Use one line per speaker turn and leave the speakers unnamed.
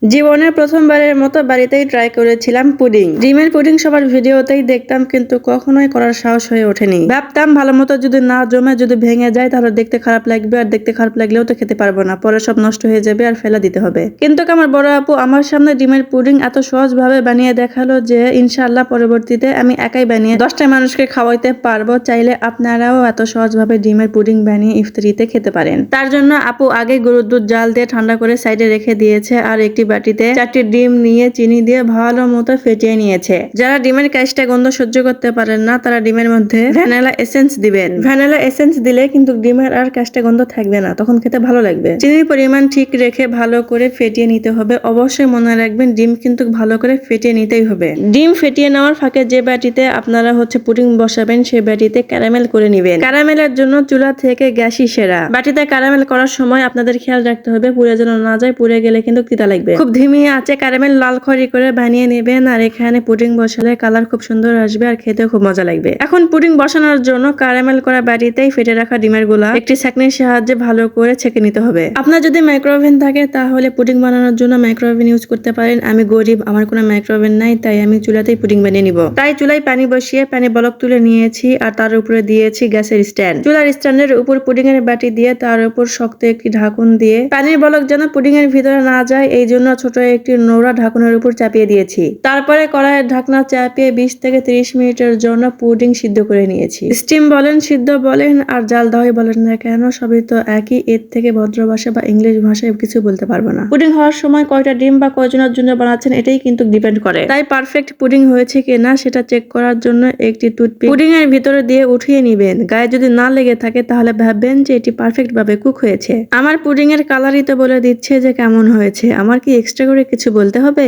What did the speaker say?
জীবনের প্রথমবারের মতো বাড়িতেই ট্রাই করেছিলাম পুডিং। ডিমের পুডিং সবার ভিডিওতেই দেখতাম, কিন্তু কখনোই করার সাহস হয়ে ওঠেনি। ভাবতাম ভালো মতো যদি না জমে, যদি ভেঙে যায় তাহলে দেখতে খারাপ লাগবে, আর দেখতে খারাপ লাগলেও তো খেতে পারবো না, পরে সব নষ্ট হয়ে যাবে আর ফেলা দিতে হবে। কিন্তু আমার বড় আপু আমার সামনে ডিমের পুডিং এত সহজ ভাবে বানিয়ে দেখালো যে ইনশাআল্লাহ পরবর্তীতে আমি একাই বানিয়ে 10টা মানুষকে খাওয়াইতে পারবো। চাইলে আপনারাও এত সহজ ভাবে ডিমের পুডিং বানিয়ে ইফতারিতে খেতে পারেন। তার জন্য আপু আগে গরুর দুধ জাল দিয়ে ঠান্ডা করে সাইডে রেখে দিয়েছে, আর একটি বাটিতে 4টি ডিম নিয়ে চিনি দিয়ে ভালো মতো ফেটিয়ে নিয়েছে। যারা ডিমের কাশটা গন্ধ সহ্য করতে পারেন না, তারা ডিমের মধ্যে ভ্যানিলা এসেন্স দিবেন। ভ্যানিলা এসেন্স দিলে কিন্তু ডিমের আর কাশটা গন্ধ থাকবে না, তখন খেতে ভালো লাগবে। চিনির পরিমাণ ঠিক রেখে ভালো করে ফেটিয়ে নিতে হবে। অবশ্যই মনে রাখবেন ডিম কিন্তু ভালো করে ফেটিয়ে নিতেই হবে। ডিম ফেটিয়ে নেওয়ার ফাঁকে যে বাটিতে আপনারা পুডিং বসাবেন সেই বাটিতে ক্যারামেল করে নেবেন। ক্যারামেলের জন্য চুলা থেকে গ্যাসই সেরা। বাটিতে ক্যারামেল করার সময় আপনাদের খেয়াল রাখতে হবে পুড়ে যেন না যায়, পুড়ে গেলে কিন্তু তিতা লাগবে। খুব ধিমি আঁচে ক্যারামেল লাল খড়ি করে বানিয়ে নেবেন, আর এখানে পুডিং বসালে কালার খুব সুন্দর আসবে আর খেতে খুব মজা লাগবে। এখন পুডিং বসানোর জন্য ক্যারামেল করা বাটিতেই ফেটে রাখা ডিমের গুলা একটি ছাঁকনির সাহায্যে ভালো করে ছেঁকে নিতে হবে। আপনার যদি মাইক্রোওভেন থাকে তাহলে পুডিং বানানোর জন্য মাইক্রোওভেন ইউজ করতে পারেন। আমি গরিব, আমার কোনো মাইক্রোওভেন নাই, তাই আমি চুলাতেই পুডিং বানিয়ে নিব। তাই চুলায় পানি বসিয়ে পানি বলক তুলে নিয়েছি, আর তার উপরে দিয়েছি গ্যাসের স্ট্যান্ড। চুলার স্ট্যান্ডের উপর পুডিং এর বাটি দিয়ে তার উপর শক্ত একটি ঢাকন দিয়ে পানির বলক যেন পুডিং এর ভিতরে না যায় এই জন্য ছোট একটি নোড়া ঢাকনের উপর চাপিয়ে দিয়েছি। তারপরে কড়াইয়ের ঢাকনা চাপিয়ে 20 থেকে 30 মিনিটের জন্য পুডিং সিদ্ধ করে নিয়েছি। স্টিম বলেন, সিদ্ধ বলেন আর জাল দেওয়াই বলেন না কেন, সবই তো একই। এর থেকে ভদ্র ভাষা বা ইংলিশ ভাষায় কিছু বলতে পারবো না। পুডিং হওয়ার সময় কয়টা ডিম বা কয়জনের জন্য বানাচ্ছেন এটাই কিন্তু ডিপেন্ড করে। তাই পারফেক্ট পুডিং হয়েছে কিনা সেটা চেক করার জন্য একটি টুথপিক পুডিং এর ভিতরে দিয়ে উঠিয়ে নিবেন। গায়ে যদি না লেগে থাকে তাহলে ভাববেন যে এটি পারফেক্ট ভাবে কুক হয়েছে। আমার পুডিং এর কালারই তো বলে দিচ্ছে যে কেমন হয়েছে। আমার কি এক্সট্রা করে কিছু বলতে হবে?